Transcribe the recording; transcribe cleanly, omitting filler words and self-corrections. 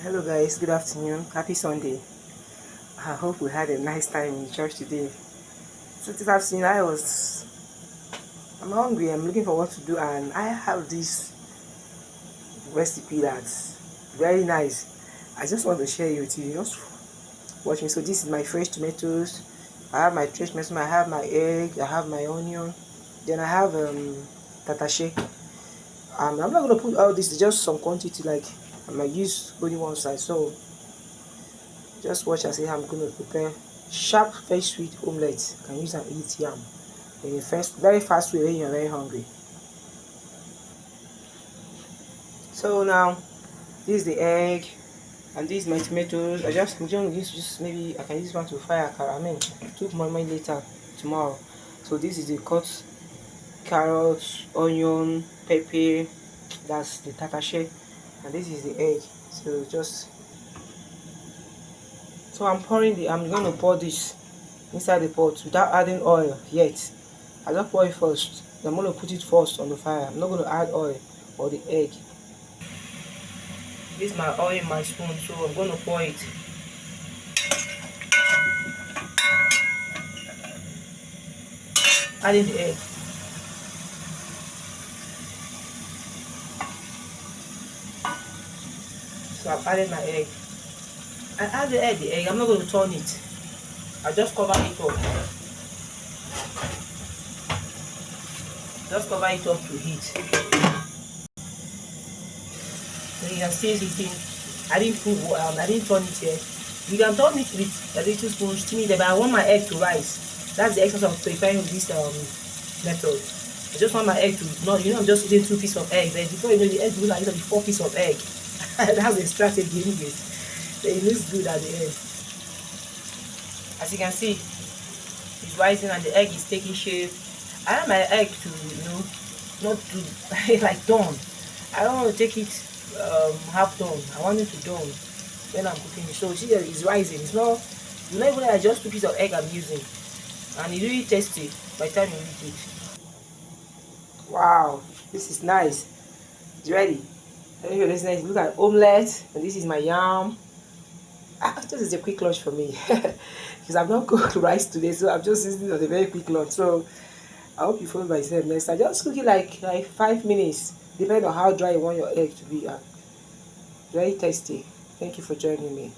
Hello guys, good afternoon, happy Sunday. I hope we had a nice time in church today. So this afternoon I'm hungry, I'm looking for what to do, and I have this recipe that's very nice. I just want to share it with you. Just watch me. So this is my fresh tomatoes. I have my fresh tomatoes, I have my egg, I have my onion, then I have tatashe. I'm not gonna put all this, just some quantity, like I might use only one side. So just watch and see how I'm going to prepare sharp, very sweet omelette. You can use and eat yam in a first, very fast way when you're very hungry. So now, this is the egg, and this is my tomatoes. I'm just use just maybe I can use one to fry akara. I mean, to more later tomorrow. So this is the cut carrots, onion, pepper. That's the tatashe, and this is the egg. I'm going to pour this inside the pot without adding oil yet. I just pour it first. I'm going to put it first on the fire. I'm not going to add oil or the egg. This is my oil in my spoon, so I'm going to pour it. Adding the egg. So I've added my egg. I add the egg. I'm not going to turn it. I just cover it up. Just cover it up to heat. So you can see it. I didn't turn it yet. You can turn it with a little spoon, steam it, but I want my egg to rise. That's the essence of preparing this method. I just want my egg to I'm just eating 2 pieces of egg. Then before you know, the egg will like 4 pieces of egg. That's the strategy anyway. It looks good at the end. As you can see, it's rising and the egg is taking shape. I want my egg to, not to like done. I don't want to take it half done. I want it to done when I'm cooking it. So see, it's rising. It's not, even like just 2 pieces of egg I'm using, and it's really tasty by the time you eat it. Wow, this is nice. It's ready. Thank you for listening. Look at omelette, and this is my yam. This is a quick lunch for me because I've not cooked rice today, so I'm just using it on a very quick lunch. So I hope you follow myself next time. Just cook it like 5 minutes, depending on how dry you want your egg to be. Very tasty. Thank you for joining me.